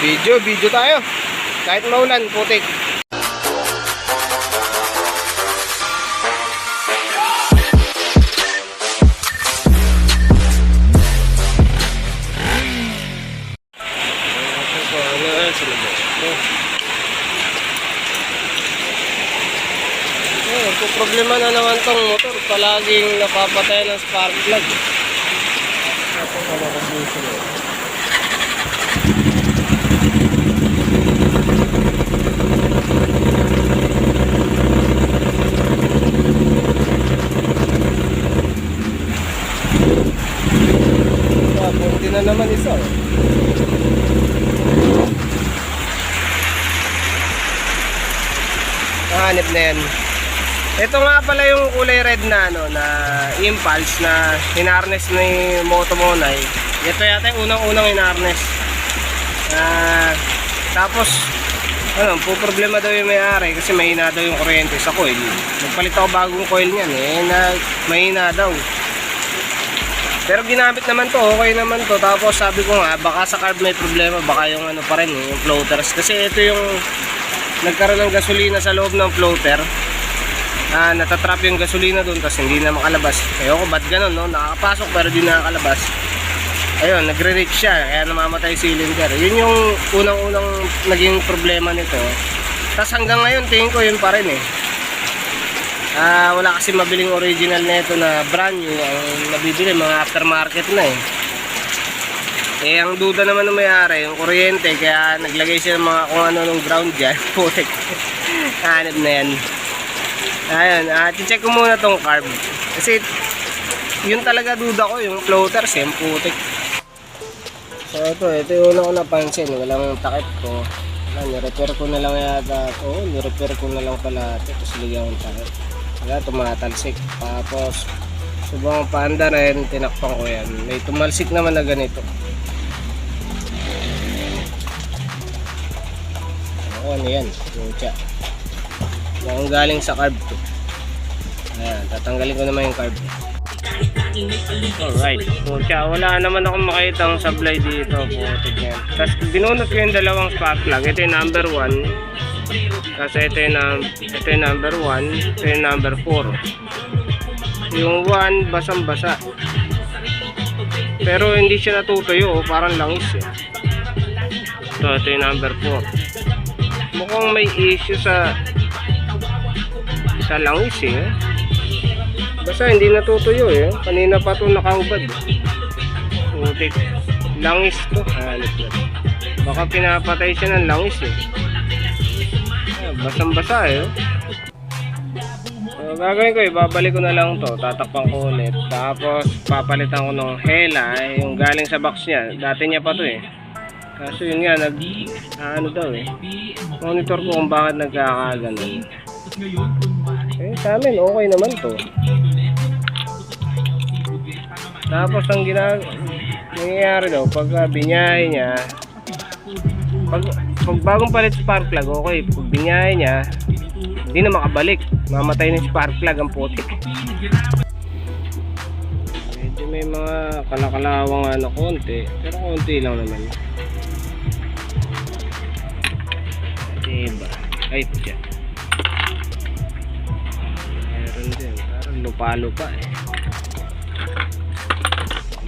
Video tayo. Kahit maulan, putik. Problema na naman tong motor, palaging napapatay ng spark plug. Punti na naman isa. Hanip na yan. Ito nga pala yung kulay red na na impulse na hinarness ni Motomonay. Ito yata yung unang-unang hinarness. Tapos po problema daw yung may-ari kasi mahina daw yung kuryente sa coil. Nagpalit ako bagong coil niyan mahina daw. Pero ginamit naman to, okay naman to. Tapos sabi ko nga baka sa carb may problema, baka yung pa rin yung floaters. Kasi ito yung nagkaroon ng gasolina sa loob ng floater. Natatrap yung gasolina doon tapos hindi na makalabas. Ayoko ba't ganun, no? Nakakapasok pero di nakakalabas. Ayun, nagre-reach siya kaya namamatay cylinder. Yun yung unang-unang naging problema nito. Tapos hanggang ngayon tingin ko yun pa rin wala kasi mabiling original na ito na brand new. Ang nabibili mga aftermarket na ang duda naman ng may-ari yung kuryente kaya naglagay siya ng mga kung ano nung ground dyan. Putik. Hanip na yan. Ayun, check ko muna tong carb. Kasi yun talaga duda ko, yung floaters, yung putik. So ito yung una ko napansin, walang takip ko. Nirepair ko na lang yata ito. Nirepair ko na lang pala ito. Tapos ligyan ko takip. Kaya tumatalsik. Tapos subang paanda rin, tinakpan ko yan. May tumalsik naman na ganito. Ano yan? Lucha. Yung galing sa carb to. Ayan, tatanggalin ko naman yung carb. Alright, pucha, wala naman akong makitang supply dito. Putik yan. Tapos binunot ko yung dalawang spark plug. Ito yung number 1. Tapos ito yung number 1. Ito yung number 4. Yung 1 basang basa. Pero hindi siya natutuyo, parang langis ito yung number 4. Mukhang may issue sa langis basta hindi natutuyo kanina pa ito nakahubad putik langis to baka pinapatay siya ng langis basang basa so, gagawin ko babalik ko na lang to, tatakpan ko ulit tapos papalitan ko ng hela yung galing sa box niya, dati niya pa to kaso yun nga monitor ko kung bakit nagkakaganon. Sa amin okay naman to. Tapos ang nangyayari daw pag binyahe niya, pag bagong palit spark plug okay, pag binyahe niya hindi na makabalik, mamatay na spark plug ang putik. Medyo may mga kalakalawang konti, pero konti lang naman. Diba? Ay pucha, parang lupa-lupa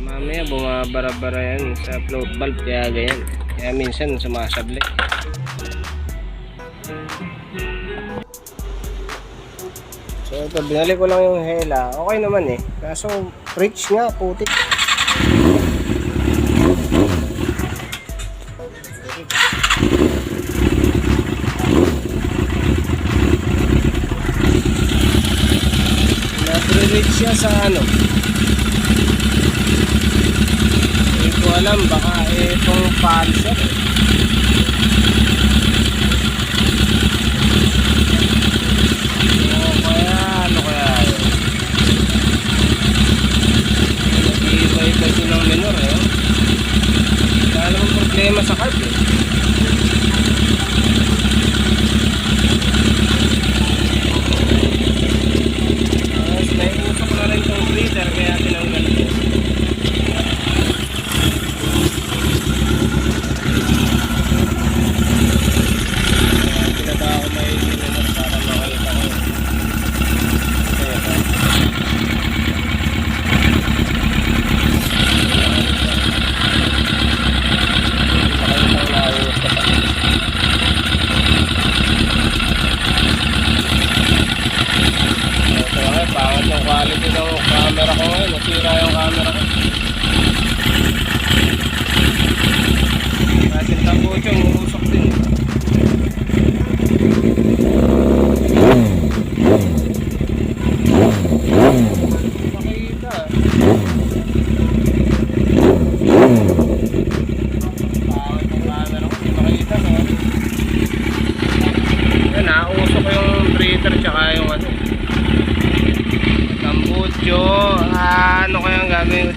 mamaya bumabara-bara yan sa float valve kaya ganyan, kaya minsan sumasabli. So ito, binalik ko lang yung hela, okay naman kaso reach nga putik. Nag-reach siya sa hindi ko alam, baka itong pulser kaya nag-iiba-iba silang minor wala namang problema sa carb naiusok na rin itong breather kaya tinanggal ko.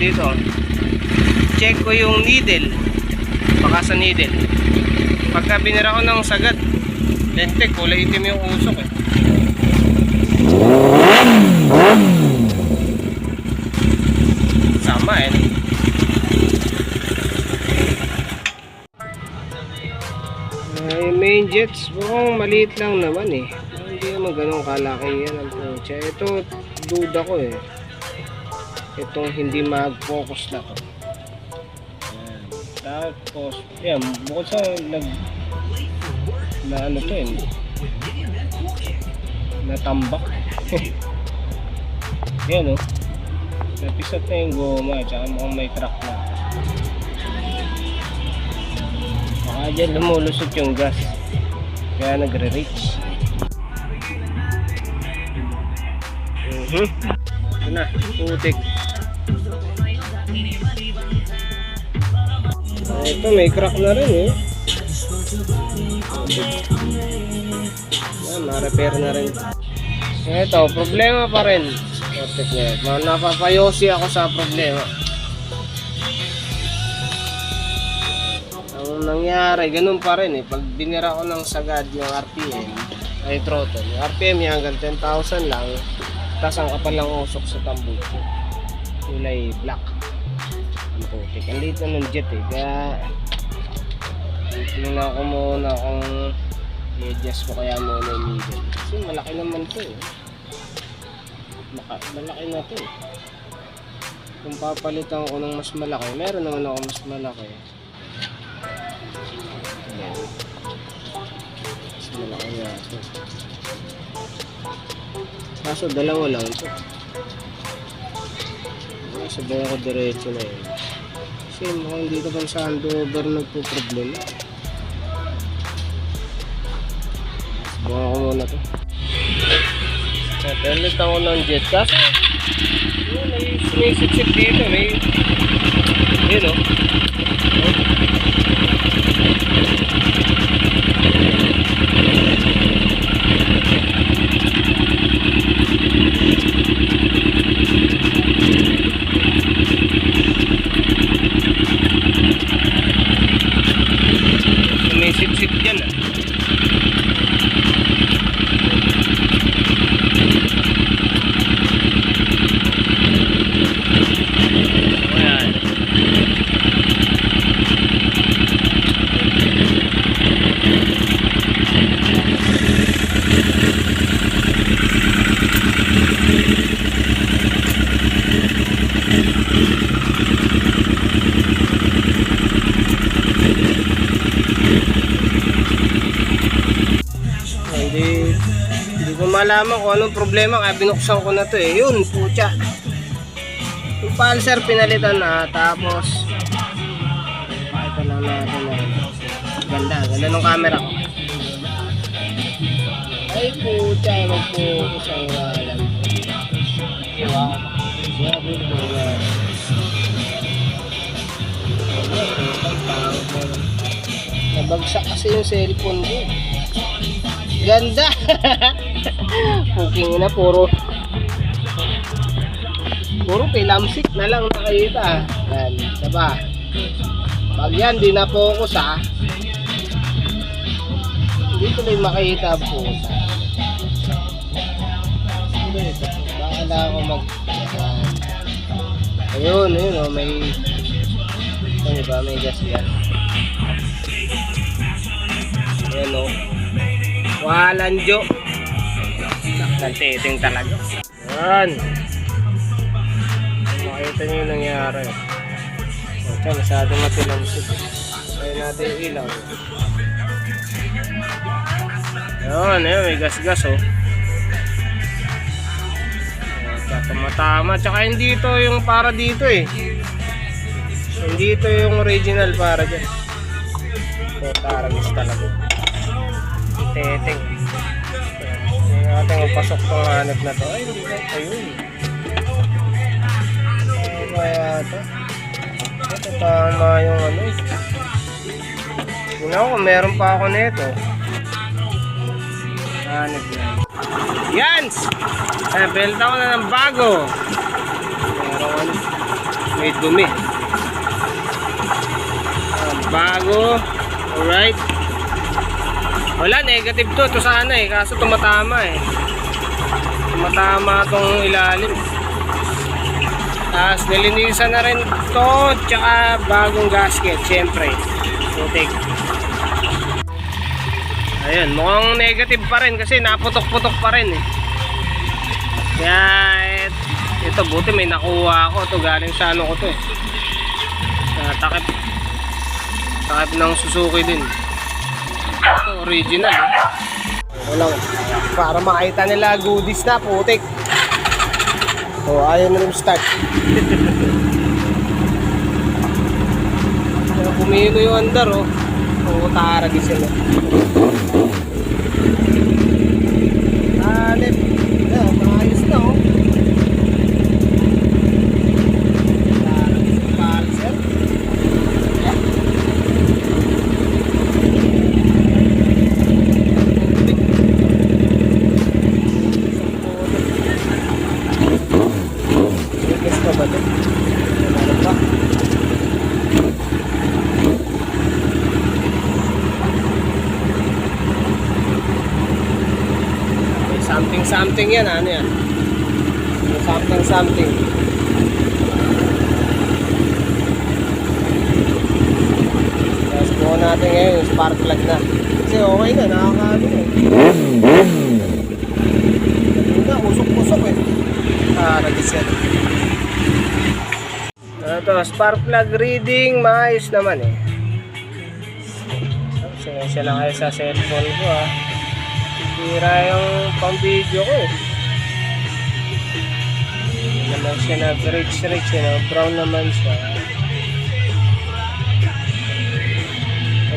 dito. Check ko yung needle. Baka sa needle. Pagka binira ko ng sagad, lentek, kulay itim yung usok eh. Sama eh. Main jets, mukhang maliit lang naman eh. Hindi naman ganun kalaki yan ang pucha. Ito, duda ko eh. Itong hindi mag-focus na to. Ayan. Tapos, yan, bukod sa na ano to eh. Natambak. Yan oh. Napisat na yung goma, tsaka mukhang may track na. Baka dyan lumulusot yung gas. Kaya nagre-reach. Ito na, putik. Ito may crack na rin eh. Ma-repair na rin. Ito, problema pa rin. Napapayosi ako sa problema. Ang nangyari, ganun pa rin eh. Pag binira ko ng sagad yung RPM, ay throttle. Yung RPM niya hanggang 10,000 lang. Tapos ang kapal lang usok sa tambuko. Kulay black. Ang putik. Ang liit na ng jet eh. Kaya tingnan ko muna kung i-adjust ko kaya muna yung needle. Kasi malaki naman to eh. Malaki na to eh. Kung papalitan ko ng mas malaki, meron naman ako mas malaki. Ayan. Mas malaki na ito. Kaso dalawa lang ito. Sabay ako diretso na yun. Kasi mukhang dito pang sa handover nagpo-problema. Subukan ko muna to. Pelit ako ng jet. Kaso may sumisip-sip dito. May yun o. Sumisip-sip dyan ah. Hindi ko malaman kung anong problema kaya binuksan ko na to eh. Yun, putya. Yung pulser pinalitan na. Tapos pakita lang natin na ganda ng camera ko. Ay putya, mag-focus ang walang. Sabi ko nga. Nabagsak kasi yung cellphone ko. Ganda. Puking na puro pilamsik na lang nakita. Yan, diba? Pag yan di na focus ha. Hindi tuloy makita po. Bahala ako mag ayun oh, may ano ba, may gas yan. Ayan o. Walang jo. Nagtiting talaga. Yan. Makita nyo yung nangyari. Ito, masyadong matilamsik. Kaya natin yung ilaw. Yan, may gas-gas oh. Tama-tama. Tsaka hindi ito yung para dito eh. Hindi ito yung original para dyan. Ito, taragis talaga. Teteng. Natin magpasok itong hanap na to. Ay, hindi na. Ayun. Kaya ito. Ito tama yung ano. Tingnan ko, meron pa ako nito. Hanap yan. Yans! Belta ko na ng bago. Meron ano. May dumi. Bago. Alright. Wala, negative to. Ito sana eh. Kaso tumatama eh. Tumatama tong ilalim. Tapos nilinisan na rin to. Tsaka bagong gasket. Siyempre. Putik. Ayun. Mukhang negative pa rin. Kasi naputok-putok pa rin eh. Kaya ito buti may nakuha ako. Ito galing sa ano ko to eh. Takip. Takip ng Suzuki din. Ito original eh. Walang, para makita nila goodies na, putik. O, ayaw na rin start. Pumilo yung andar oh. O, taragi sila. Alip. Ayan, maayos na oh. Taragi sa pulser. Something yan, ano yan? Something. Tapos buo natin ngayon yung spark plug na. Kasi okay na, nakakaano eh. Hindi na, usok-usok eh. Nag-set. Ito, spark plug reading, maayos naman eh. Sinesya lang kayo sa cellphone ko ah. Tira yung pang-video ko eh. Hindi naman siya nag-rich, brown naman siya.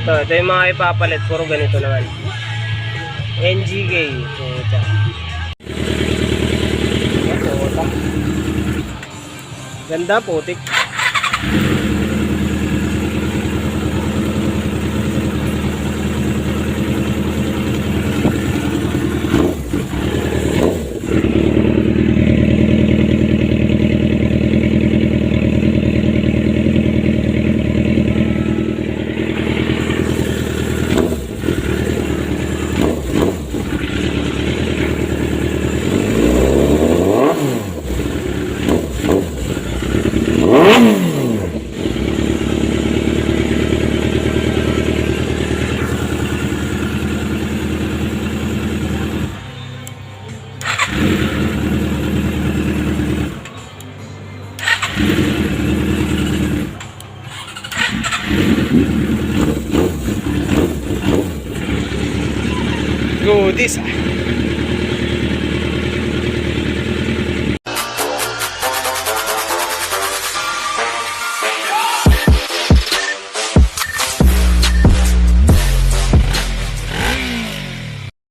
Ito yung mga ipapalit, puro ganito naman. NGK. Ito. Ganda, putik. Goodies ah.